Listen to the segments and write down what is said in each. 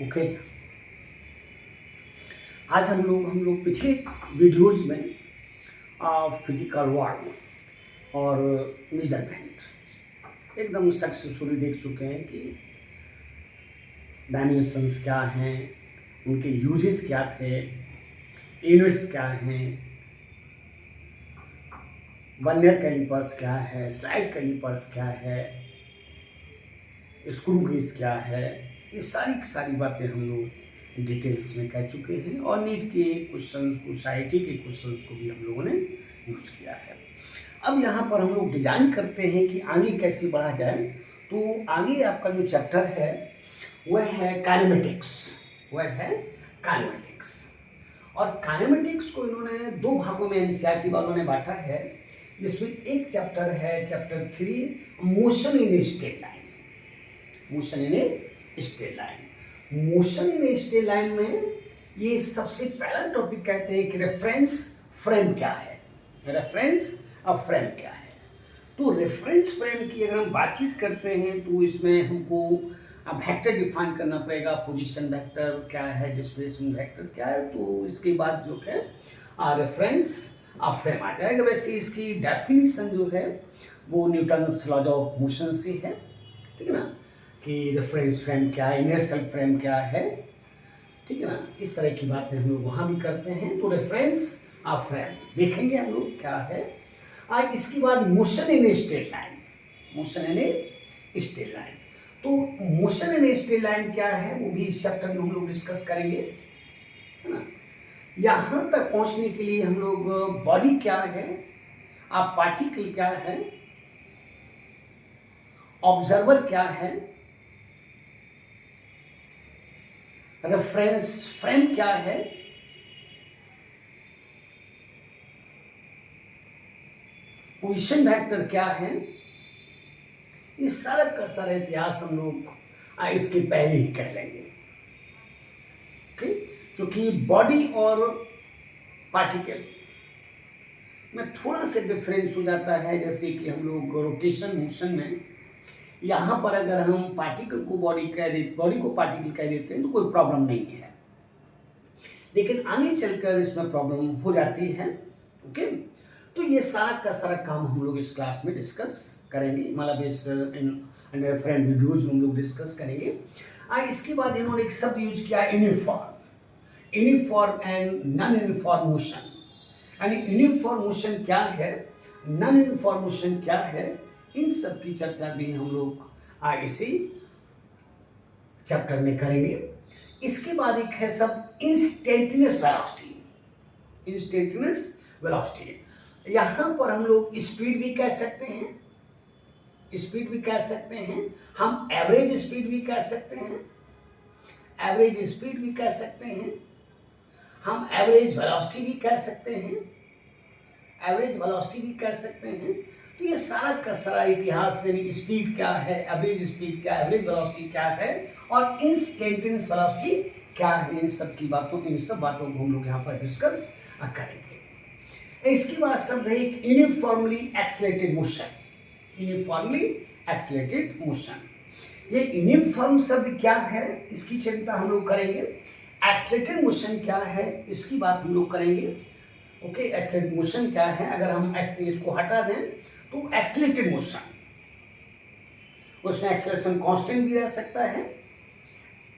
Okay. आज हम लोग पिछले वीडियोस में फिजिकल वर्ड और मेजरमेंट एकदम सक्सेसफुली देख चुके हैं कि डायमेंशंस क्या हैं, उनके यूजेस क्या थे, यूनिट्स क्या हैं, वर्नियर कैलिपर्स क्या है, स्लाइड कैलिपर्स क्या है, स्क्रू गेज क्या है। ये सारी बातें हम लोग डिटेल्स में कह चुके हैं और नीट के क्वेश्चंस को, आईआईटी के क्वेश्चंस को भी हम लोगों ने यूज किया है। अब यहाँ पर हम लोग डिजाइन करते हैं कि आगे कैसे बढ़ा जाए। तो आगे आपका जो चैप्टर है वह है काइनेमेटिक्स। और काइनेमेटिक्स को इन्होंने दो भागों में एनसीईआरटी वालों ने बांटा है, जिसमें एक चैप्टर है chapter 3 motion in straight line. Motion in straight line में ये सबसे पहला टॉपिक कहते हैं कि रेफरेंस फ्रेम क्या है। तो रेफरेंस फ्रेम की अगर हम बातचीत करते हैं तो इसमें हमको वेक्टर डिफाइन करना पड़ेगा। पोजीशन वेक्टर क्या है, डिस्प्लेसमेंट वेक्टर क्या है, तो इसके बाद जो है रेफरेंस फ्रेम आ जाएगा। वैसे इसकी डेफिनेशन जो है वो न्यूटन्स लॉज ऑफ मोशन से है, ठीक है ना, कि रेफरेंस फ्रेम क्या है, इनर्शियल फ्रेम क्या है, ठीक है ना। इस तरह की बातें हम लोग वहाँ भी करते हैं। तो रेफरेंस फ्रेम देखेंगे हम लोग क्या है। इसके बाद मोशन इन स्ट्रेट लाइन। तो मोशन इन स्ट्रेट लाइन क्या है वो भी इस चैप्टर में हम लोग डिस्कस करेंगे, है ना। यहाँ तक पहुँचने के लिए हम लोग बॉडी क्या है, पार्टिकल क्या है, ऑब्जर्वर क्या है, रेफरेंस फ्रेम क्या है, पोजीशन वेक्टर क्या है, ये सारा का सारा इतिहास हम लोग इसके पहले ही कह लेंगे। क्योंकि बॉडी और पार्टिकल में थोड़ा सा डिफरेंस हो जाता है। जैसे कि हम लोग रोटेशन मोशन में यहाँ पर अगर हम पार्टिकल को बॉडी को पार्टिकल कह देते हैं तो कोई प्रॉब्लम नहीं है, लेकिन आगे चलकर इसमें प्रॉब्लम हो जाती है। ओके, तो ये सारा का सारा काम हम लोग इस क्लास में डिस्कस करेंगे, मतलब इस डिफरेंट वीडियोज में हम लोग डिस्कस करेंगे। इसके बाद इन्होंने एक शब्द यूज किया uniform and non uniform motion. यानी यूनिफॉर्म मोशन क्या है, नॉन यूनिफॉर्म मोशन क्या है, इन सब की चर्चा भी हम लोग इसी चैप्टर में करेंगे। इसके बाद एक है सब इंस्टेंटेनियस वेलोसिटी। यहाँ पर हम लोग स्पीड भी कह सकते हैं, हम एवरेज स्पीड भी कह सकते हैं, हम एवरेज वेलोसिटी भी कह सकते हैं, तो ये सारा का सारा इतिहास यानी स्पीड क्या है, एवरेज स्पीड क्या है, एवरेज वेलोसिटी क्या है और इंस्टेंटेनियस वेलोसिटी क्या है, इन सब बातों को हम लोग यहाँ पर डिस्कस करेंगे। इसके बाद शब्द है एक यूनिफॉर्मली एक्सेलरेटेड मोशन। ये यूनिफॉर्म शब्द क्या है इसकी चिंता हम लोग करेंगे। एक्सेलरेटेड मोशन क्या है इसकी बात हम लोग करेंगे। ओके, एक्सेलरेटेड मोशन क्या है, अगर हम इसको हटा दें तो एक्सेलरेटेड मोशन, उसमें एक्सेलरेशन कांस्टेंट भी रह सकता है,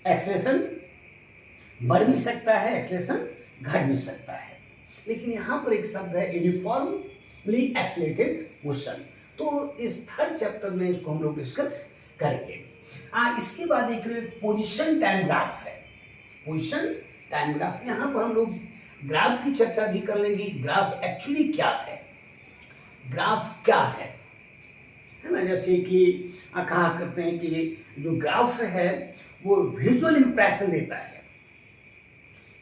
एक्सेलरेशन बढ़ भी सकता है, एक्सेलरेशन घट भी सकता है, लेकिन यहाँ पर एक शब्द है यूनिफॉर्मली एक्सेलरेटेड मोशन। तो इस थर्ड चैप्टर में इसको हम लोग डिस्कस करेंगे। इसके बाद एक पोजीशन टाइम ग्राफ है। यहाँ पर हम लोग ग्राफ की चर्चा भी कर लेंगे। ग्राफ एक्चुअली क्या है, है ना। जैसे कि कहा करते हैं कि जो ग्राफ है वो विजुअल इंप्रेशन देता है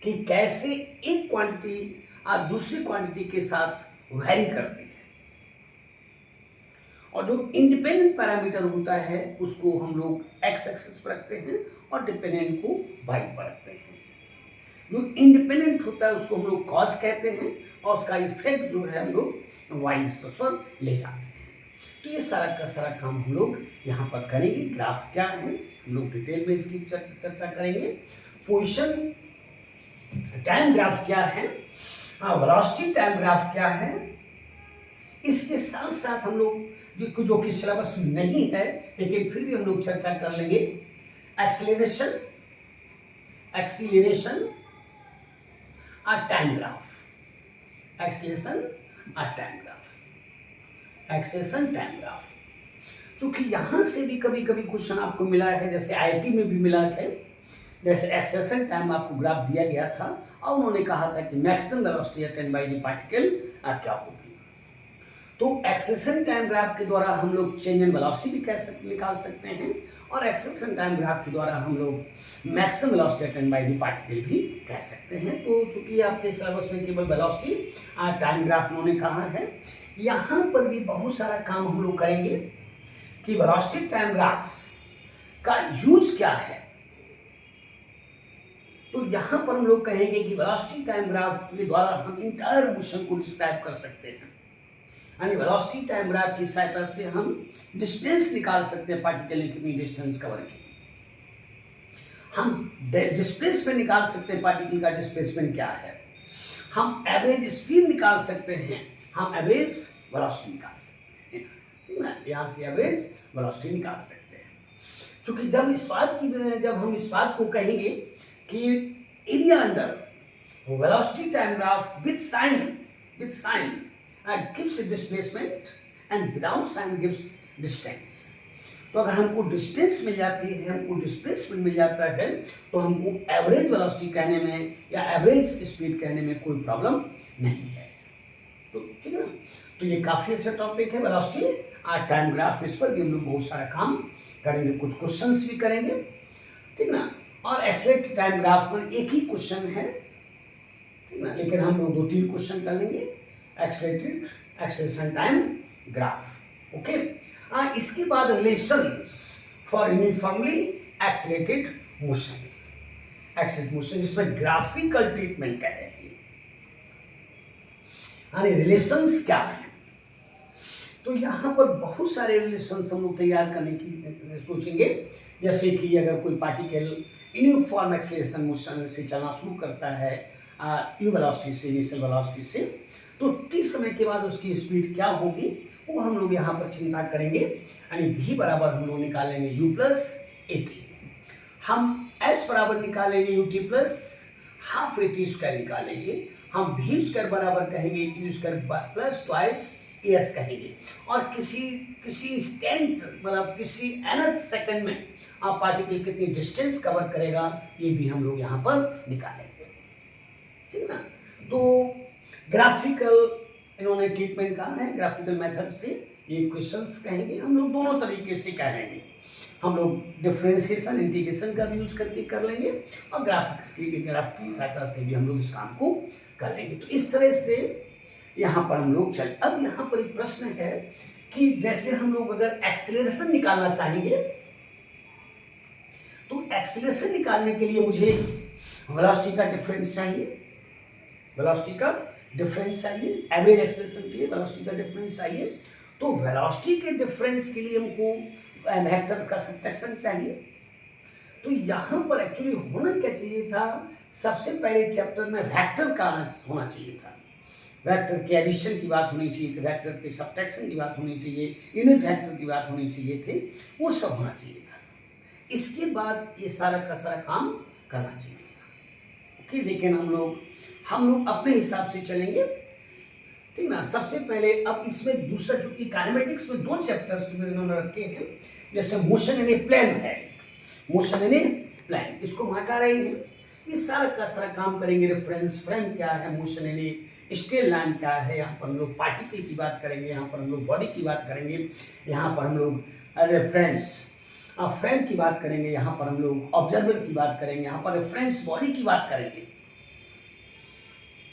कि कैसे एक क्वांटिटी दूसरी क्वांटिटी के साथ वैरी करती है, और जो इंडिपेंडेंट पैरामीटर होता है उसको हम लोग एक्स एक्सिस पर रखते हैं और डिपेंडेंट को वाई पर रखते हैं। जो इंडिपेंडेंट होता है उसको हम लोग कॉज कहते हैं और उसका इफेक्ट जो है हम लोग वाई एक्सिस पर ले जाते हैं। तो ये सारा का सारा काम हम लोग यहाँ पर करेंगे। ग्राफ क्या है हम लोग डिटेल में इसकी चर्चा करेंगे। पोजीशन टाइम ग्राफ क्या है, वेलोसिटी टाइम ग्राफ क्या है, इसके साथ साथ हम लोग जो कि सिलेबस नहीं है लेकिन फिर भी हम लोग चर्चा कर लेंगे, एक्सीलरेशन और टाइम ग्राफ, एक्सीलरेशन और time graph, acceleration time graph. चूंकि यहां से भी कभी कभी क्वेश्चन आपको मिला है, जैसे आईआईटी में भी मिला है, जैसे एक्सेलेरेशन टाइम आपको ग्राफ दिया गया था और उन्होंने कहा था कि maximum velocity attend by the particle क्या होगी। तो एक्सेलेरेशन टाइम ग्राफ के द्वारा हम लोग चेंज इन वेलोसिटी भी निकाल सकते हैं और एक्सेलेरेशन टाइम ग्राफ के द्वारा हम लोग maximum velocity attend by the particle भी कह सकते हैं। तो चूंकि आपके सिलेबस में केवल वेलोसिटी और टाइम ग्राफ उन्होंने कहा है, यहाँ पर भी बहुत सारा काम हम लोग करेंगे कि वेलोसिटी टाइम ग्राफ का यूज क्या है। तो यहां पर हम लोग कहेंगे कि वेलोसिटी टाइम ग्राफ के द्वारा हम इंटायर मोशन को डिस्क्राइब कर सकते हैं, यानी वेलोसिटी टाइम ग्राफ की सहायता से हम डिस्टेंस निकाल सकते हैं, पार्टिकल ने कितनी डिस्टेंस कवर की। हम डिस्प्लेसमेंट निकाल सकते हैं, पार्टिकल का डिस्प्लेसमेंट क्या है। हम एवरेज स्पीड निकाल सकते हैं, हम एवरेज वेलोसिटी निकाल सकते हैं, ठीक ना, यहाँ से एवरेज वेलोसिटी निकाल सकते हैं। क्योंकि जब हम इस बात को कहेंगे कि area under velocity time graph with sign gives displacement and without sign gives distance. तो अगर हमको डिस्टेंस मिल जाती है, हमको डिस्प्लेसमेंट मिल जाता है, तो हमको एवरेज वेलोसिटी कहने में या एवरेज स्पीड कहने में कोई प्रॉब्लम नहीं है। तो ठीक है ना, तो ये काफ़ी अच्छा टॉपिक है वेलोसिटी और टाइम ग्राफ। इस पर भी हम लोग बहुत सारा काम करेंगे, कुछ क्वेश्चंस भी करेंगे, ठीक ना। और एक्सेलेरेटेड टाइम ग्राफ में एक ही क्वेश्चन है, ठीक ना, लेकिन हम लोग 2-3 क्वेश्चन कर लेंगे एक्सेलरेशन टाइम ग्राफ। ओके, इसके बाद relations for uniformly accelerated motions, accelerated motion जिसमें ग्राफिकल ट्रीटमेंट कह रहे हैं, यानी रिलेशंस क्या है। तो यहाँ पर बहुत सारे रिलेशंस हम लोग तैयार करने की सोचेंगे, जैसे कि अगर कोई पार्टिकल यूनिफॉर्म एक्सेलरेशन मोशन से चलना शुरू करता है यू वेलोसिटी से, इनिशियल वेलोसिटी से, तो t समय के बाद उसकी स्पीड क्या होगी वो हम लोग यहाँ पर चिंता करेंगे। यानी v बराबर हम लोग निकालेंगे u प्लस at, हम s बराबर निकालेंगे ut plus half at square निकालेंगे, हम v स्क्वायर बराबर कहेंगे u square plus twice as कहेंगे, और किसी इंस्टेंट मतलब किसी nth सेकंड में आप पार्टिकल कितनी डिस्टेंस कवर करेगा ये भी हम लोग यहाँ पर निकालेंगे, ठीक ना। तो ग्राफिकल इन्होंने ट्रीटमेंट कहा है, ग्राफिकल मेथड से ये क्वेश्चंस कहेंगे, हम लोग दोनों तरीके से कहेंगे। हम लोग डिफरेंशिएशन इंटीग्रेशन का भी यूज करके कर लेंगे और ग्राफ की सहायता से भी हम लोग इस काम को कर लेंगे। तो इस तरह से यहाँ पर हम लोग चले। अब यहाँ पर एक प्रश्न है कि जैसे हम लोग अगर एक्सेलरेशन निकालना चाहेंगे तो एक्सेलरेशन निकालने के लिए मुझे वेलोसिटी का डिफरेंस चाहिए, एवरेज एक्सेलरेशन के लिए वेलोसिटी का डिफरेंस चाहिए। तो वेलोसिटी के डिफरेंस के लिए हमको वेक्टर का सब्ट्रैक्शन चाहिए। तो यहाँ पर एक्चुअली होना क्या चाहिए था, सबसे पहले चैप्टर में वेक्टर का होना चाहिए था, वेक्टर के एडिशन की बात होनी चाहिए थी, वेक्टर के सब्ट्रैक्शन की बात होनी चाहिए, यूनिट वेक्टर की बात होनी चाहिए थे, वो सब होना चाहिए था। इसके बाद ये सारा का सारा काम करना चाहिए था। ओके, लेकिन हम लोग अपने हिसाब से चलेंगे, ठीक ना। सबसे पहले अब इसमें दूसरा चूंकि काइनेमेटिक्स में 2 चैप्टर्स इन्होंने रखे हैं, जैसे मोशन इन ए प्लेन है, मोशन इन ए प्लेन, इसको हम हटा रहे हैं। ये सारा का सारा काम करेंगे। रेफरेंस फ्रेम क्या है, motion in a straight line क्या है, यहाँ पर हम लोग पार्टिकल की बात करेंगे, यहाँ पर हम लोग बॉडी की बात करेंगे, यहाँ पर हम लोग रेफरेंस फ्रेम की बात करेंगे, यहाँ पर हम लोग ऑब्जर्वर की बात करेंगे, यहाँ पर रेफरेंस बॉडी की बात करेंगे,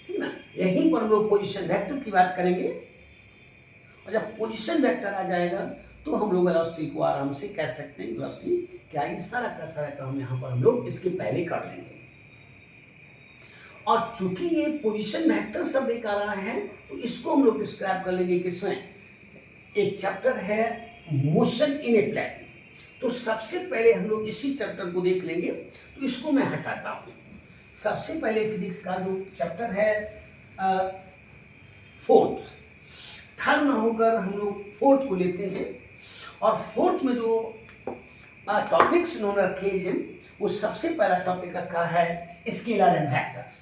ठीक ना। यहीं पर हम लोग पोजीशन वेक्टर की बात करेंगे, और जब पोजीशन वेक्टर आ जाएगा तो हम लोग वेलोसिटी को आराम से कह सकते हैं वेलोसिटी क्या है। सारा का सारा काम यहाँ पर हम लोग इसके पहले कर लेंगे। और चूंकि ये पोजीशन वेक्टर शब्द एक आ रहा है तो इसको हम लोग डिस्क्राइब कर लेंगे किसमें, एक चैप्टर है मोशन इन ए प्लेन। तो सबसे पहले हम लोग इसी चैप्टर को देख लेंगे, तो इसको मैं हटाता हूँ। सबसे पहले फिजिक्स का जो चैप्टर है फोर्थ, थर्ड ना होकर हम लोग फोर्थ को लेते हैं। और फोर्थ में जो टॉपिक्स इन्होंने रखे हैं, वो सबसे पहला टॉपिक रखा है scalar and vectors.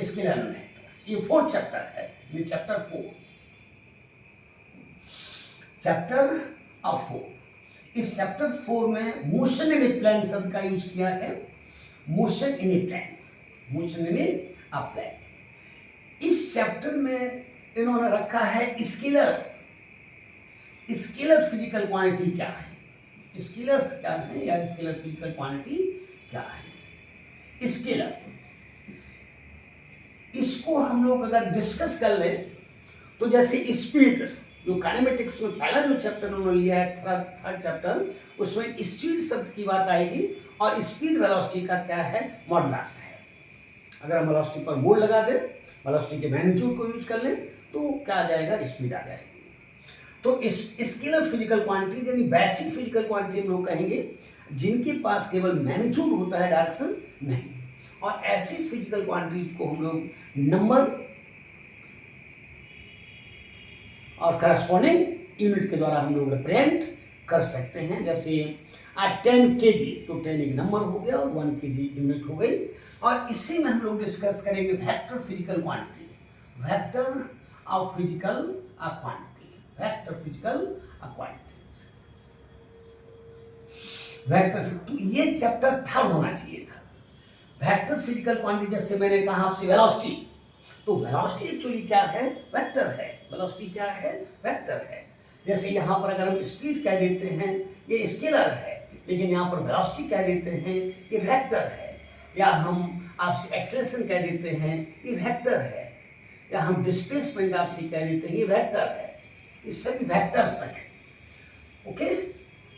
Scalar and vectors, ये फोर्थ चैप्टर है, ये चैप्टर 4, चैप्टर ऑफ 4। इस चैप्टर 4 में मोशन इन ए प्लेन शब्द का यूज किया है। Motion in a plane, motion in a plane. इस चैप्टर में इन्होंने रखा है स्केलर। स्केलर फिजिकल क्वांटिटी क्या है, स्केलर्स क्या है, या स्केलर फिजिकल क्वांटिटी क्या है। स्केलर, इसको हम लोग अगर डिस्कस कर ले तो जैसे स्पीड, जो काइनेमेटिक्स में पहला जो चैप्टर उन्होंने लिया है, थर्ड चैप्टर, उसमें स्पीड शब्द की बात आएगी। और स्पीड वेलोसिटी का क्या है, मॉडुलस है। अगर हम वेलोसिटी पर मोड लगा दें, वेलोसिटी के मैग्नीट्यूड को यूज कर लें, तो क्या आ जाएगा, स्पीड आ जाएगी। तो इस स्केलर फिजिकल क्वांटिटी यानी बेसिक फिजिकल क्वांटिटी हम लोग कहेंगे, जिनके पास केवल मैग्नीट्यूड होता है, डायरेक्शन नहीं। और ऐसी फिजिकल क्वांटिटीज को हम लोग नंबर और करस्पॉन्डिंग यूनिट के द्वारा हम लोग रिप्रेजेंट कर सकते हैं। जैसे 10 kg, तो 10 एक नंबर हो गया और 1 kg यूनिट हो गई। और इसी में हम लोग डिस्कस करेंगे vector physical quantity, vector of physical quantity, vector physical quantities, vector. तो ये चैप्टर थर्ड होना चाहिए था, वेक्टर फिजिकल क्वांटिटी। जैसे मैंने कहा आपसे वेलोसिटी, तो वेलोसिटी एक्चुअली क्या है, वेक्टर है। वेलोसिटी क्या है, वेक्टर है। जैसे यहाँ पर अगर हम स्पीड कह देते हैं, ये स्केलर है, लेकिन यहाँ पर वेलोसिटी कह देते हैं, ये वेक्टर है। या हम आपसे एक्सेलरेशन कह देते हैं, ये वेक्टर है। या हम डिस्प्लेसमेंट आपसे कह देते हैं, ये वेक्टर है। ये सभी वेक्टर्स हैं, ओके,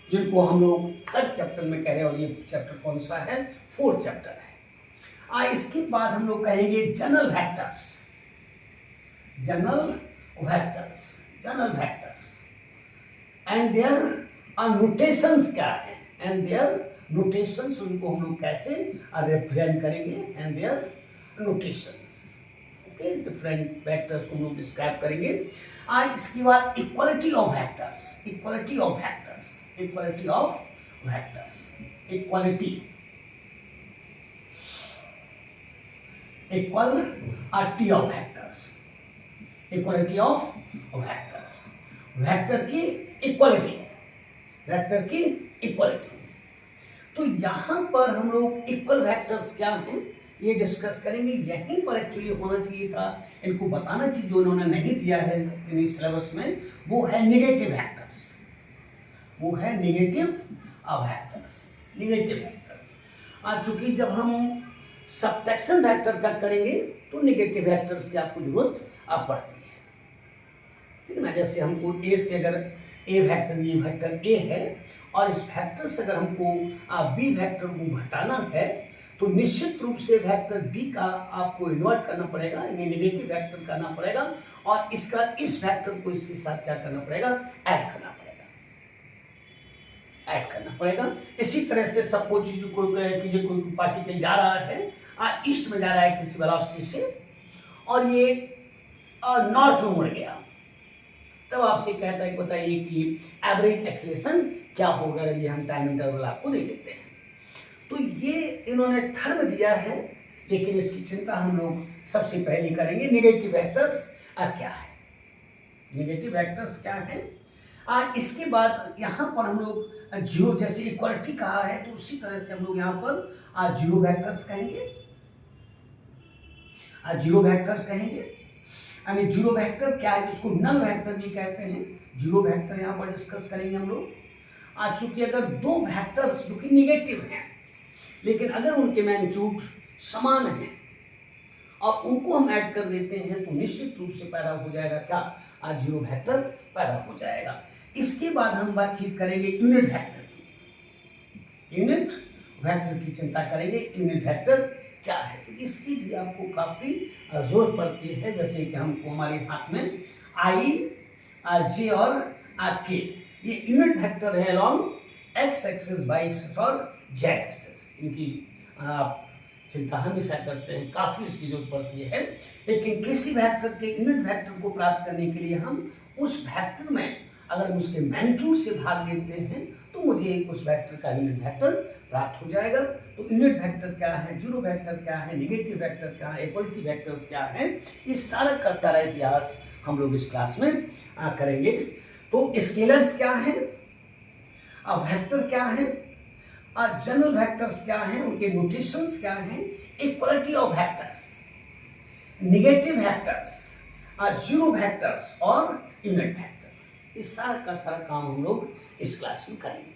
जिनको हम लोग थर्ड चैप्टर में कह रहे हैं। और ये चैप्टर कौन सा है, फोर्थ चैप्टर है। इसके बाद हम लोग कहेंगे general vectors, general vectors, general vectors and their notations क्या है, एंड देयर नोटेशंस, उनको हम लोग कैसे रिप्रेजेंट करेंगे, and their notations, okay, different vectors को हम लोग डिस्क्राइब करेंगे। इसके बाद equality of vectors, equality of vectors, equality of vectors, equality, equality of vectors, equality of vectors, vector की इक्वालिटी, वेक्टर की इक्वालिटी। तो यहां पर हम लोग इक्वल वेक्टर्स क्या हैं ये डिस्कस करेंगे। यहीं पर एक्चुअली होना चाहिए था, इनको बताना चाहिए, जो इन्होंने नहीं दिया है इन सिलेबस में, वो है नेगेटिव वेक्टर्स, वो है नेगेटिव वेक्टर्स, नेगेटिव वेक्टर्स। चूंकि जब हम सबट्रैक्शन वेक्टर तक करेंगे तो नेगेटिव वेक्टर्स की आपको जरूरत पड़ती है, ठीक है ना। जैसे हमको ए से अगर ए वेक्टर, ये वेक्टर ए है, और इस वेक्टर से अगर हमको बी वेक्टर को घटाना है, तो निश्चित रूप से वेक्टर बी का आपको इन्वर्ट करना पड़ेगा, यानी नेगेटिव वेक्टर करना पड़ेगा, और इसका इस वेक्टर को इसके साथ क्या करना पड़ेगा, ऐड करना पड़ेगा, ऐड करना पड़ेगा। इसी तरह से सपोज कोई पार्टिकल जा रहा है, ईस्ट में जा रहा है किसी वेलोसिटी से, और ये नॉर्थ में मुड़ गया, तब आपसे कहता है कि बताइए कि एवरेज एक्सेलरेशन क्या होगा अगर ये हम टाइम इंटरवल आपको दे देते हैं। तो ये इन्होंने थर्ड में दिया है, लेकिन इसकी चिंता हम लोग सबसे पहले करेंगे। नेगेटिव वेक्टर्स क्या है, नेगेटिव वेक्टर्स क्या है। इसके बाद यहाँ पर हम लोग जीरो, जैसे इक्वालिटी कहा है, तो उसी तरह से हम लोग यहाँ पर जीरो वेक्टर्स कहेंगे, जीरो वेक्टर्स कहेंगे। यानी जीरो वेक्टर क्या है, जिसको नल वेक्टर भी कहते हैं, जीरो वेक्टर यहाँ पर डिस्कस करेंगे हम लोग। चूंकि अगर दो वेक्टर्स जो कि निगेटिव हैं, लेकिन अगर उनके मैग्नीट्यूड समान हैं और उनको हम ऐड कर देते हैं, तो निश्चित रूप से पैदा हो जाएगा क्या, जीरो वेक्टर पैदा हो जाएगा। इसके बाद हम बातचीत करेंगे यूनिट वेक्टर की, यूनिट वेक्टर की चिंता करेंगे। यूनिट वेक्टर क्या है, तो इसकी भी आपको काफ़ी जरूरत पड़ती है। जैसे कि हमको हमारे हाथ में आई जे और के, ये यूनिट वेक्टर है along x axis, y axis और जेड एक्सिस। इनकी आप चिंता हमेशा करते हैं, काफ़ी इसकी जरूरत पड़ती है। लेकिन किसी वेक्टर के यूनिट वेक्टर को प्राप्त करने के लिए हम उस वेक्टर में अगर हम उसके मैग्नीट्यूड से भाग देते हैं तो मुझे उस वेक्टर का यूनिट वेक्टर प्राप्त हो जाएगा। तो यूनिट वेक्टर क्या है, जीरो वेक्टर क्या है, नेगेटिव वेक्टर क्या है, इक्वलिटी वेक्टर्स क्या है, ये सारा का सारा इतिहास हम लोग इस क्लास में करेंगे। तो स्केलर्स क्या है, वेक्टर क्या है, जनरल वेक्टर्स क्या हैं, उनके नोटेशंस क्या हैं, equality of vectors, negative vectors, zero vectors और यूनिट वेक्टर, इस सारा का सारा काम हम लोग इस क्लास में करेंगे।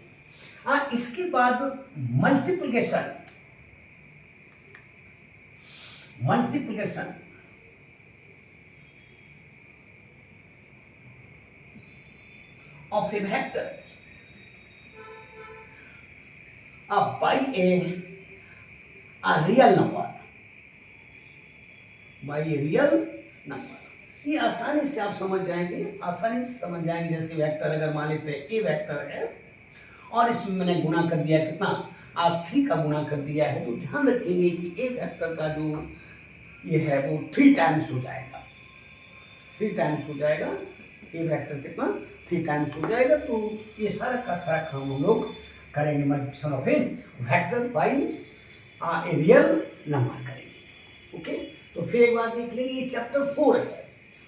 इसके बाद multiplication of a vector by a real number, ये आसानी से आप समझ जाएंगे, जैसे वेक्टर अगर मान लेते हैं ए वेक्टर है और इसमें मैंने गुणा कर दिया कितना, 3 का गुणा कर दिया है, तो ध्यान रखेंगे कि ए वेक्टर का जो ये है वो 3 टाइम्स हो जाएगा, ए वेक्टर कितना 3 टाइम्स हो जाएगा। तो ये सारा का सारा काम हम लोग करेंगे, multiplication of a vector by a real number करेंगे। ओके, तो फिर एक बार देख लेंगे, ये चैप्टर 4 है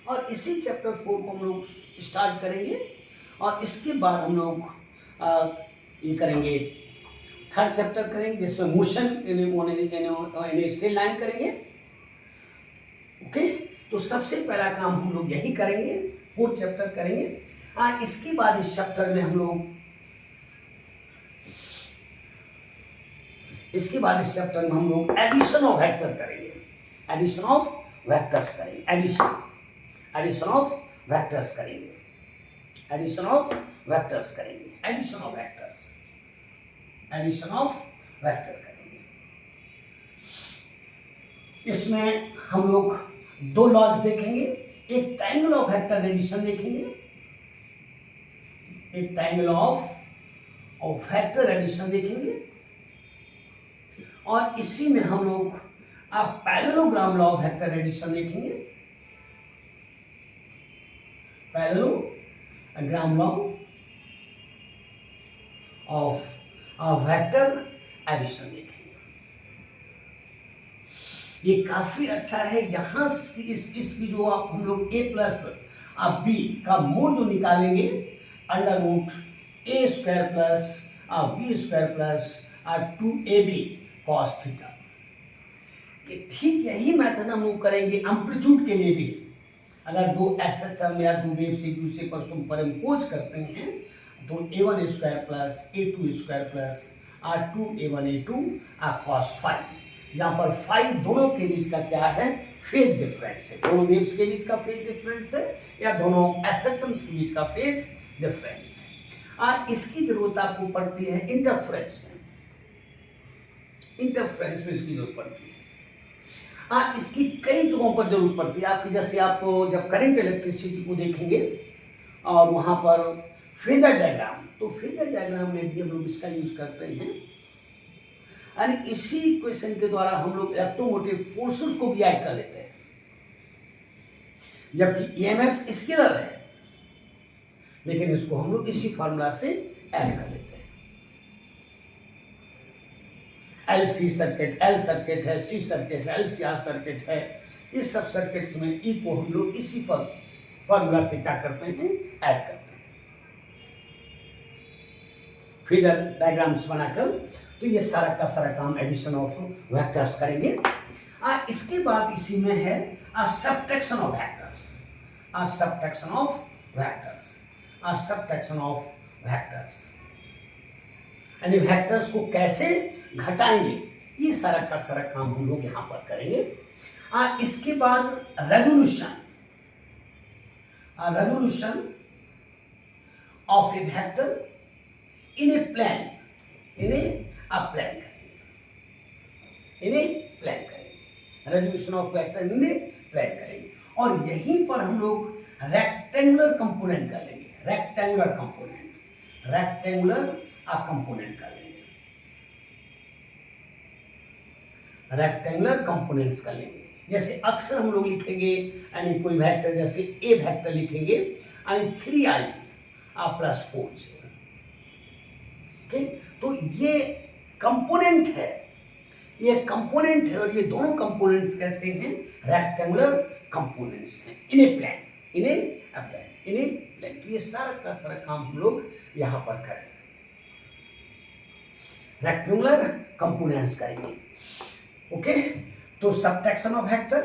और इसी चैप्टर 4 को हम लोग स्टार्ट करेंगे और इसके बाद हम लोग ये करेंगे, थर्ड चैप्टर करेंगे जिसमें मोशन इन स्ट्रेट लाइन करेंगे। ओके, तो सबसे पहला काम हम लोग यही करेंगे, 4th चैप्टर करेंगे। इसके बाद इस चैप्टर में हम लोग एडिशन ऑफ वेक्टर करेंगे, एडिशन ऑफ वेक्टर्स करेंगे। इसमें हम लोग 2 लॉज देखेंगे, एक ट्रायंगल ऑफ वेक्टर एडिशन देखेंगे, और इसी में हम लोग parallelogram law of vector addition देखेंगे, parallelogram law of vector addition देखेंगे। ये काफी अच्छा है, यहाँ इसकी जो आप हम लोग a प्लस बी का मोड जो निकालेंगे, under root a square plus b square plus 2ab cos theta, ये ठीक यही मेथड हम लोग करेंगे एम्पलीट्यूड के लिए भी। अगर 2 SHM या 2 वेव्स एक दूसरे पर सुपरइम्पोज करते हैं तो a1 square plus a2 square plus 2a1a2 cos phi, यहाँ पर फाई दोनों के बीच का क्या है, फेज डिफरेंस है, दोनों वेव्स के बीच का फेज डिफरेंस है या दोनों SHMs के बीच का फेज डिफरेंस है। इसकी जरूरत आपको पड़ती है इंटरफ्रेंस में इसकी जरूरत पड़ती है। इसकी कई जगहों पर जरूरत पड़ती है आपकी, जैसे आप जब करंट इलेक्ट्रिसिटी को देखेंगे और वहाँ पर फेजर डायग्राम, तो फेजर डायग्राम में भी हम लोग इसका यूज करते हैं। यानी इसी इक्वेशन के द्वारा हम लोग इलेक्ट्रोमोटिव फोर्सेस को भी ऐड कर लेते हैं, जबकि ईएमएफ स्केलर है लेकिन इसको हम लोग इसी फॉर्मूला से ऐड कर लेते हैं। एल सर्किट है, सी सर्किट है, LCR सर्किट है, इस सब सर्किट्स में ई को हम लोग इसी पर फॉर्मूला से क्या करते हैं, ऐड करते हैं फिगर डायग्राम्स बनाकर। तो ये सारा का सारा काम एडिशन ऑफ वेक्टर्स करेंगे। इसके बाद इसी में है सबट्रैक्शन ऑफ वेक्टर्स, यानी वेक्टर्स को कैसे घटाएंगे, ये सारा का सारा काम हम लोग यहाँ पर करेंगे। इसके बाद resolution of a vector in a plane resolution of vector in a plane करेंगे। और यहीं पर हम लोग रेक्टेंगुलर कंपोनेंट का लेंगे, रेक्टेंगुलर कंपोनेंट, रेक्टेंगुलर कंपोनेंट का लेंगे, रेक्टेंगुलर कंपोनेंट्स का लेंगे। जैसे अक्सर हम लोग लिखेंगे यानी कोई वेक्टर, जैसे ए वेक्टर लिखेंगे यानी 3i प्लस 4j। ओके, तो ये कंपोनेंट है, ये कंपोनेंट है, और ये दोनों कंपोनेंट्स कैसे हैं? रेक्टेंगुलर कंपोनेंट्स हैं इन a plane, in a plane, in a plane. तो ये सारा का सारा काम हम लोग यहां पर करेंगे, रेक्टेंगुलर कंपोनेंट्स करेंगे। ओके, तो subtraction of vector,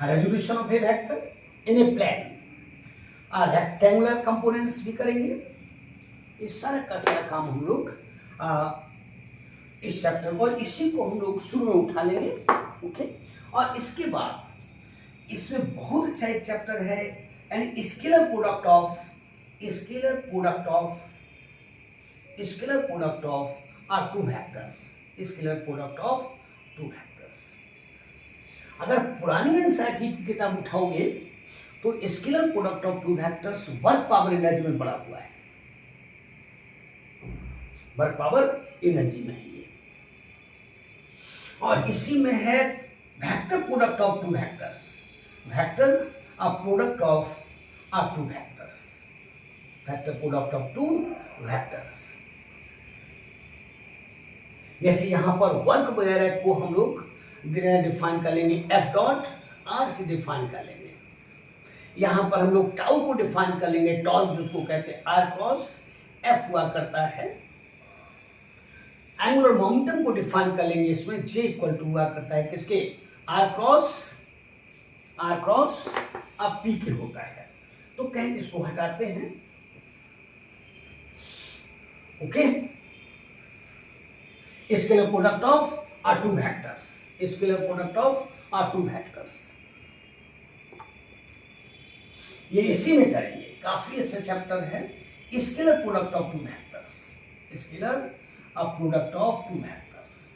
resolution of a vector in a plane, rectangular components भी करेंगे। इस सारा का सारा काम हम लोग इस चैप्टर को, और इसी को हम लोग शुरू में उठा लेंगे। ओके, और इसके बाद इसमें बहुत अच्छा एक चैप्टर है यानी scalar product of, scalar product of, scalar product of two vectors, scalar product of two vectors. अगर पुरानी एनसीईआरटी की किताब उठाओगे तो scalar product of two vectors work power energy में पड़ा हुआ है, वर्क पावर एनर्जी में है ये, और इसी में है vector product of two vectors, vector product of two vectors, vector product of two vectors. जैसे यहां पर वर्क वगैरह को हम लोग डिफाइन कर लेंगे, एफ डॉट आर से डिफाइन कर लेंगे। यहां पर हम लोग टाउ को डिफाइन कर लेंगे, टॉर्क जिसको कहते हैं आर क्रॉस एफ हुआ करता है। एंगुलर मोमेंटम को डिफाइन कर लेंगे, इसमें जे इक्वल टू हुआ करता है किसके? आर क्रॉस अब पी के होता है। तो कहें इसको हटाते हैं। Okay, scalar product of two vectors, scalar product of two vectors, ये इसी में करेंगे। काफी अच्छा चैप्टर है scalar product of two vectors, scalar product of two vectors,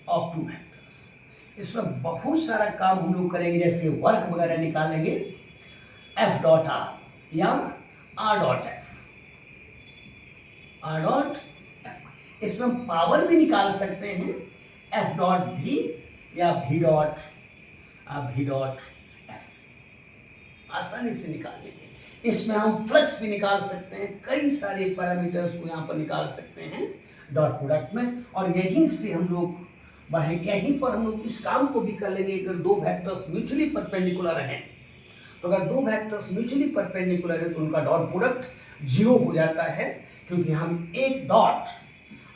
of two vectors. इसमें बहुत सारा काम हम लोग करेंगे, जैसे वर्क वगैरह निकालेंगे, एफ डॉट आर या R dot F, R dot F. इसमें पावर भी निकाल सकते हैं, एफ डॉट भी या भी डॉट एफ, आसानी से निकाल लेंगे। इसमें हम फ्लक्स भी निकाल सकते हैं, कई सारे पैरामीटर्स को यहाँ पर निकाल सकते हैं डॉट प्रोडक्ट में, और यहीं से हम लोग बढ़ेंगे। यहीं पर हम लोग इस काम को भी कर लेंगे। अगर दो वेक्टर्स म्यूचुअली परपेंडिकुलर हैं, तो अगर दो वेक्टर्स म्यूचुअली परपेंडिकुलर है तो उनका डॉट प्रोडक्ट 0 हो जाता है, क्योंकि हम एक डॉट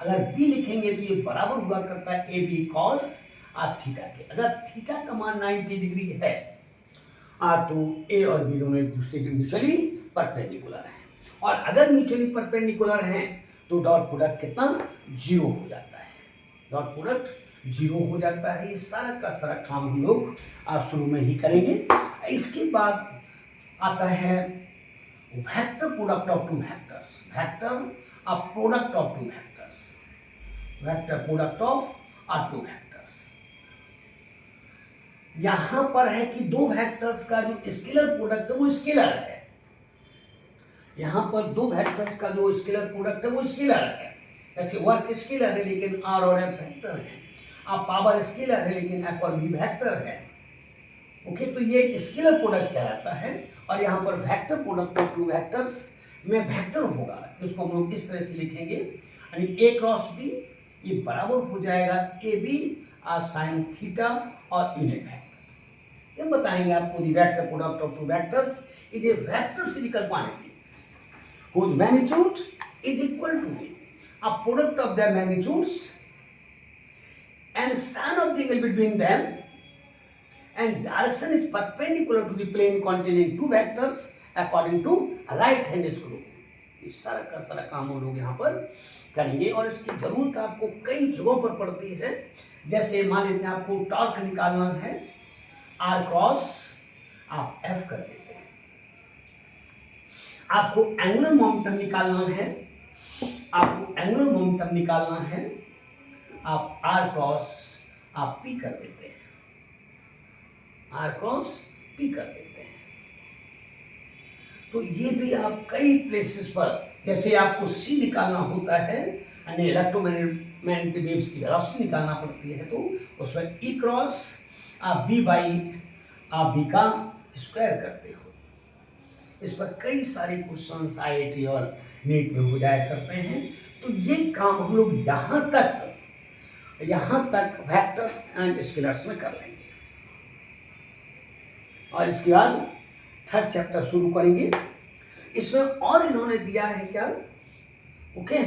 अगर बी लिखेंगे तो ये बराबर हुआ करता है ए बी कॉस थीटा के। अगर थीटा का मान 90 डिग्री है तो ए और बी दोनों एक दूसरे के म्यूचुअली परपेंडिकुलर हैं, और अगर म्यूचुअली परपेंडिकुलर हैं तो डॉट प्रोडक्ट कितना? 0 हो जाता है, डॉट प्रोडक्ट 0 हो जाता है। ये सारा का सारा काम हम लोग शुरू में ही करेंगे। इसके बाद आता है vector product of two vectors, vector product of two vectors, vector product of two vectors. यहां पर है कि दो वेक्टर्स का जो स्केलर प्रोडक्ट है वो स्केलर है, यहां पर दो वेक्टर्स का जो स्केलर प्रोडक्ट है वो स्केलर है। जैसे वर्क स्केलर है लेकिन आर और एफ वेक्टर है, अब पावर स्केलर है लेकिन एफ और बी वेक्टर है। ओके, तो ये स्केलर प्रोडक्ट कहलाता है। और यहाँ पर vector product of two vectors में वेक्टर होगा, इसको हम लोग इस तरह से लिखेंगे, यानी ए क्रॉस बी, ये बराबर हो जाएगा ए बी साइन थीटा और यूनिट वेक्टर। ये बताएंगे आपको the vector product of two vectors is a vector physical quantity whose magnitude is equal to a product of their magnitudes and sign of the angle between them and direction is perpendicular to the plane containing two vectors according to right hand screw। इस सारा का सारा काम हम लोग यहाँ पर करेंगे, और इसकी जरूरत आपको कई जगहों पर पड़ती है। जैसे मान लेते हैं आपको टॉर्क निकालना है, आर क्रॉस आप एफ कर लेते हैं, आपको एंगुलर मोमेंटम निकालना है, आपको एंगुलर मोमेंटम निकालना है, आप आर क्रॉस आप पी कर देते हैं, आर क्रॉस पी कॉपी कर लेते हैं। तो ये भी आप कई प्लेसेस पर, जैसे आपको सी निकालना होता है यानी इलेक्ट्रोमैग्नेटिक वेव्स की वेलोसिटी निकालना पड़ती है, तो उसमें ई क्रॉस आप बी बाई आप बी का स्क्वायर करते हो। इस पर कई सारे क्वेश्चंस आईआईटी और नीट में हो जाया करते हैं। तो ये काम हम लोग यहाँ तक वेक्टर एंड स्केलर्स में कर लेंगे और इसके बाद थर्ड चैप्टर शुरू करेंगे। इसमें और इन्होंने दिया है क्या, ओके,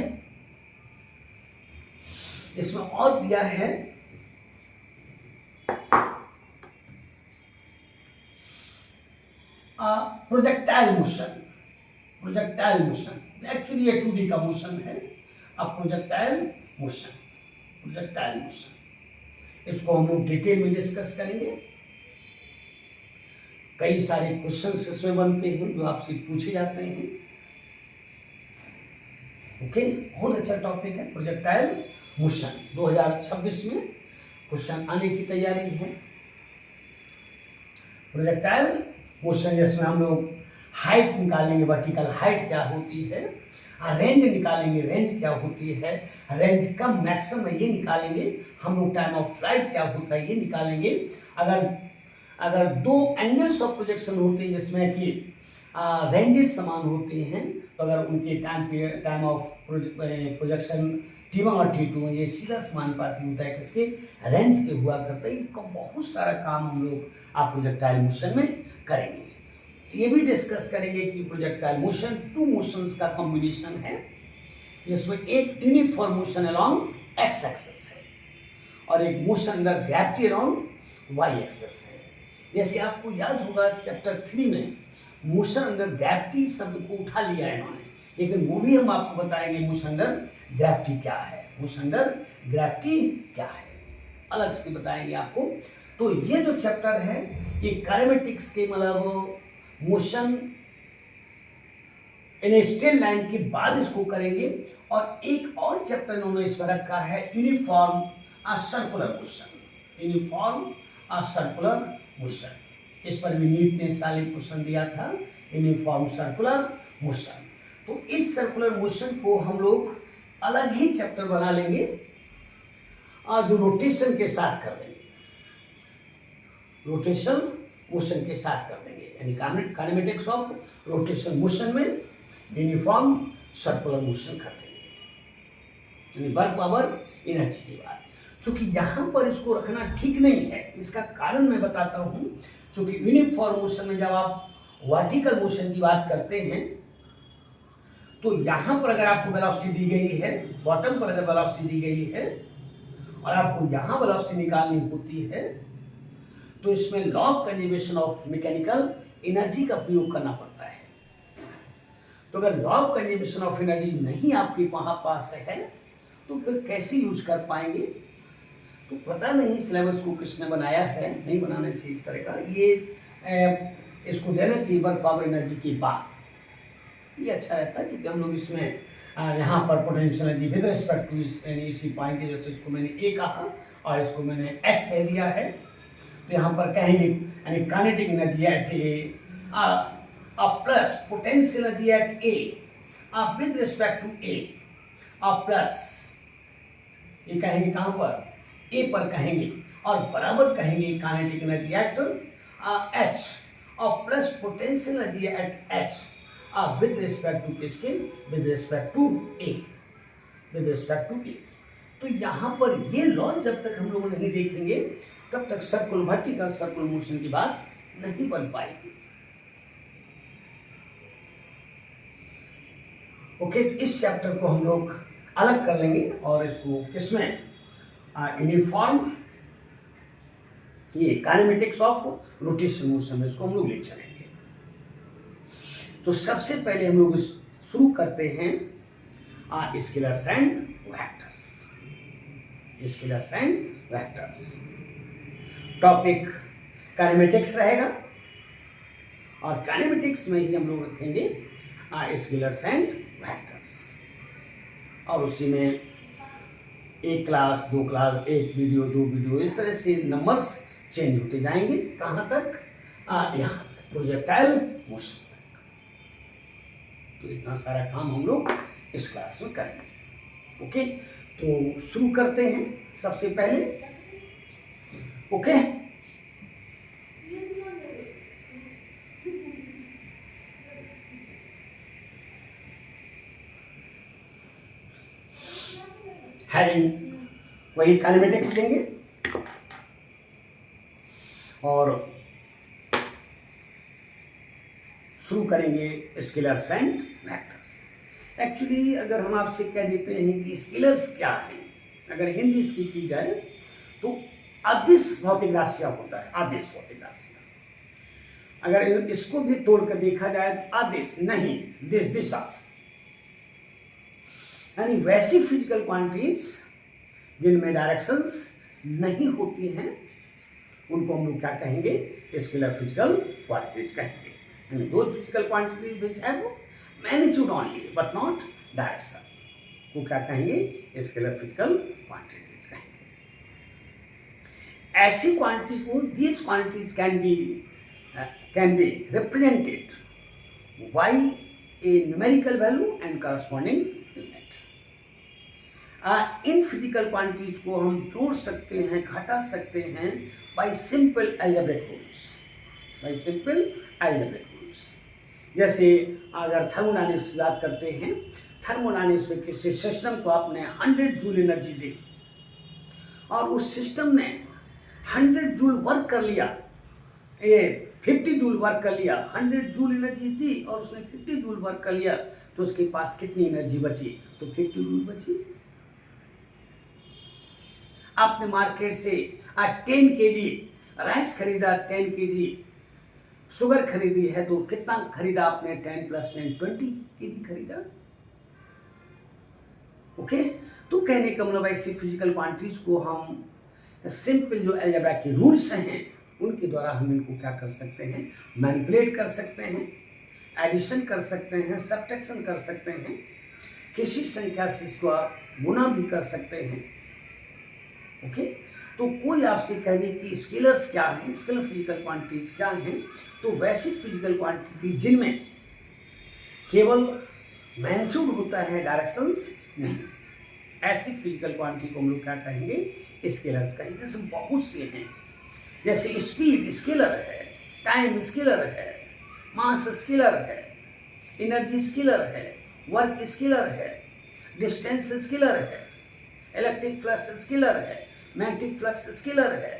इसमें और दिया है प्रोजेक्टाइल मोशन। एक्चुअली ये 2D का मोशन है। अब प्रोजेक्टाइल मोशन इसको हम लोग डिटेल में डिस्कस करेंगे। कई सारे क्वेश्चंस इसमें बनते हैं जो आपसे पूछे जाते हैं। ओके, बहुत अच्छा टॉपिक है प्रोजेक्टाइल मोशन। 2026 में क्वेश्चन आने की तैयारी है। प्रोजेक्टाइल मोशन जिसमें हम लोग हाइट निकालेंगे, वर्टिकल हाइट क्या होती है, रेंज निकालेंगे, रेंज क्या होती है, रेंज कम मैक्सिमम ये निकालेंगे, हम लोग टाइम ऑफ फ्लाइट क्या होता है ये निकालेंगे। अगर दो एंगल्स ऑफ प्रोजेक्शन होते हैं जिसमें कि रेंजेस समान होते हैं, तो अगर उनके टाइम ऑफ प्रोजेक्शन T1 और T2 ये सीधा समानुपाती होता है किसके, रेंज के हुआ करता है। बहुत सारा काम हम लोग आप प्रोजेक्टाइल मोशन में करेंगे। ये भी डिस्कस करेंगे कि प्रोजेक्टाइल मोशन 2 मोशंस का कॉम्बिनेशन है, जिसमें एक uniform motion along x axis है और एक motion under gravity along y axis है। जैसे आपको याद होगा चैप्टर 3 में मोशन अंडर ग्रेविटी शब्द को उठा लिया है इन्होंने, लेकिन वो भी हम आपको बताएंगे मोशन अंडर ग्रेविटी क्या है, मोशन अंडर ग्रेविटी क्या है, अलग से बताएंगे आपको। तो ये जो चैप्टर है ये काइनेमेटिक्स के मतलब motion in a straight line के बाद इसको करेंगे। और एक और चैप्टर इन्होंने इसमें रखा है यूनिफॉर्म सर्कुलर मोशन। इस पर भी नीट ने साल क्वेश्चन दिया था, यूनिफॉर्म सर्कुलर मोशन। तो इस सर्कुलर मोशन को हम लोग अलग ही चैप्टर बना लेंगे और जो रोटेशन के साथ कर देंगे, रोटेशन मोशन के साथ कर देंगे, यानी काइनेमेटिक्स ऑफ रोटेशन मोशन में यूनिफॉर्म सर्कुलर मोशन कर देंगे, यानी वर्क पावर एनर्जी की बात। चूंकि यहाँ पर इसको रखना ठीक नहीं है, इसका कारण मैं बताता हूँ। चूंकि यूनिफॉर्म मोशन में जब आप वर्टिकल मोशन की बात करते हैं तो यहाँ पर अगर आपको वेलोसिटी दी गई है, बॉटम पर अगर वेलोसिटी दी गई है और आपको यहाँ वेलोसिटी निकालनी होती है, तो इसमें law of conservation of mechanical energy का प्रयोग करना पड़ता है। तो अगर law of conservation of energy नहीं आपके वहाँ पास है तो फिर कैसे यूज कर पाएंगे। तो पता नहीं सिलेबस को किसने बनाया है, नहीं बनाना चाहिए इस तरह का। ये इसको देना चाहिए वर्क पावर एनर्जी की बात, ये अच्छा रहता है। क्योंकि हम लोग इसमें यहाँ पर potential energy with respect to इसी पॉइंट के, जैसे इसको मैंने ए कहा और इसको मैंने एच कह दिया है, तो यहाँ पर कहेंगे यानी kinetic energy at A plus potential energy at A with respect to A plus, ये कहेंगे कहाँ पर, ए पर कहेंगे, और बराबर कहेंगे काइनेटिक एनर्जी एट एच और plus potential energy at H with respect to किसके, विद रिस्पेक्ट टू ए। तो यहाँ पर ये लॉ जब तक हम लोग नहीं देखेंगे तब तक वर्टिकल सर्कुलर मोशन की बात नहीं बन पाएगी। ओके, इस चैप्टर को हम लोग अलग कर लेंगे और इसको किसमें यूनिफॉर्म ये काइनेमेटिक्स ऑफ रोटेशन मोशन में इसको हम लोग ले चलेंगे। तो सबसे पहले हम लोग शुरू करते हैं scalars and vectors. Topic kinematics रहेगा और काइनेमेटिक्स में ही हम लोग रखेंगे स्केलर्स एंड वेक्टर्स, और उसी में एक क्लास, 2 क्लास, 1 वीडियो, 2 वीडियो, इस तरह से नंबर्स चेंज होते जाएंगे। कहाँ तक, यहाँ प्रोजेक्टाइल मोशन तक। तो इतना सारा काम हम लोग इस क्लास में करेंगे। ओके, तो शुरू करते हैं सबसे पहले। ओके, हेडिंग वही काइनेमेटिक्स लेंगे और शुरू करेंगे स्केलर्स एंड वेक्टर्स। एक्चुअली अगर हम आपसे कह देते हैं कि स्केलर्स क्या है, अगर हिंदी इसकी की जाए तो अदिश भौतिक राशियां होता है, आदेश भौतिक राशियां। अगर इसको भी तोड़कर देखा जाए तो आदेश नहीं, दिशा, यानी वैसी फिजिकल क्वांटिटीज जिनमें डायरेक्शंस नहीं होती हैं उनको हम लोग क्या कहेंगे, स्केलर फिजिकल क्वांटिटीज कहेंगे। यानी दो physical quantities which have magnitude only but not direction को क्या कहेंगे, स्केलर फिजिकल क्वांटिटीज कहेंगे। ऐसी क्वांटिटी को these quantities can be represented by A numerical value and corresponding unit. In physical quantities को हम जोड़ सकते हैं, घटा सकते हैं bye simple algebraic rules, bye simple algebraic rules. जैसे अगर थर्मोडायनेमिक्स की बात करते हैं, थर्मोडायनेमिक्स में किसी सिस्टम को आपने 100 जूल एनर्जी दी और उस सिस्टम ने 100 जूल वर्क कर लिया, ये 50 जूल वर्क कर लिया, 100 जूल एनर्जी दी और उसने 50 जूल वर्क कर लिया, तो उसके पास कितनी एनर्जी बची, तो 50 जूल बची। आपने मार्केट से 10 केजी राइस खरीदा, 10 केजी शुगर खरीदी है, तो कितना खरीदा आपने, 10 + 10 20 केजी खरीदा। ओके, तो कहने का मतलब ऐसी फिजिकल क्वांटिटीज को हम सिंपल जो अलजेब्रा के रूल्स हैं उनके द्वारा हम इनको क्या कर सकते हैं, मैनिपुलेट कर सकते हैं, एडिशन कर सकते हैं, सब्ट्रैक्शन कर सकते हैं, किसी संख्या से इसको गुना भी कर सकते हैं। ओके, तो कोई आपसे कह दे कि स्केलर्स क्या हैं, स्केलर फिजिकल क्वांटिटीज क्या हैं, तो वैसी फिजिकल क्वांटिटी जिनमें केवल मैग्नीट्यूड होता है, डायरेक्शंस नहीं, ऐसी फिजिकल क्वांटिटी को हम लोग क्या कहेंगे, स्केलर्स कहेंगे। जैसे बहुत से हैं, जैसे स्पीड स्केलर है, टाइम स्केलर है, मास स्केलर है, एनर्जी स्केलर है, वर्क स्केलर है, डिस्टेंस स्केलर है, इलेक्ट्रिक फ्लक्स स्केलर है, मैग्नेटिक फ्लक्स स्केलर है,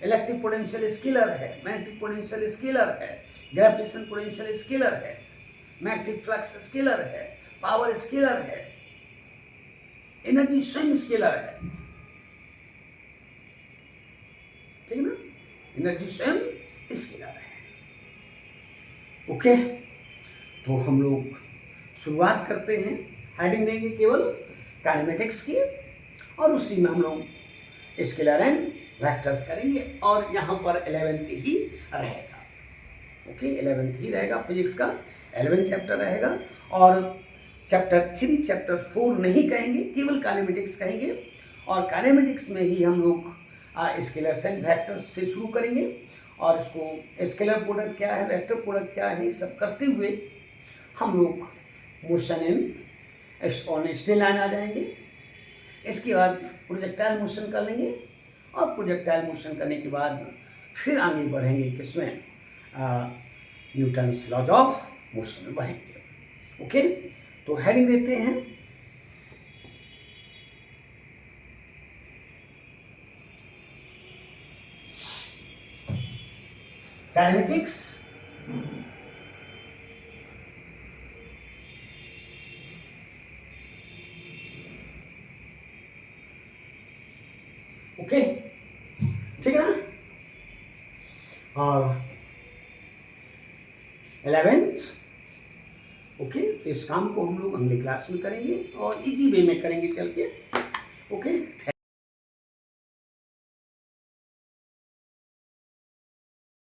इलेक्ट्रिक पोटेंशियल स्केलर है, मैग्नेटिक पोटेंशियल स्केलर है, ग्रेविटेशन पोटेंशियल स्केलर है, मैग्नेटिक फ्लक्स स्केलर है, पावर स्केलर है, एनर्जी स्वयं स्केलर है, ठीक ना, एनर्जी स्वयं स्केलर है। ओके, तो हम लोग शुरुआत करते हैं, हेडिंग देंगे केवल काइनेमेटिक्स की और उसी में हम लोग स्केलर एंड वेक्टर्स करेंगे और यहाँ पर 11th ही रहेगा। ओके, 11th ही रहेगा, फिजिक्स का 11th चैप्टर रहेगा और चैप्टर 3 चैप्टर 4 नहीं कहेंगे, केवल काइनेमेटिक्स कहेंगे और काइनेमेटिक्स में ही हम लोग स्केलर्स एंड वेक्टर्स से शुरू करेंगे और इसको स्केलर प्रोडक्ट क्या है, वेक्टर प्रोडक्ट क्या है, ये सब करते हुए हम लोग motion in on straight line आ जाएंगे। इसके बाद प्रोजेक्टाइल मोशन कर लेंगे और प्रोजेक्टाइल मोशन करने के बाद फिर आगे बढ़ेंगे किसमें, न्यूटन्स लॉज ऑफ मोशन में बढ़ेंगे। ओके, तो हेडिंग देते हैं काइनेमेटिक्स, ओके, ठीक है ना, और 11th। ओके, इस काम को हम लोग अगले क्लास में करेंगे और इजी वे में करेंगे चल के। ओके।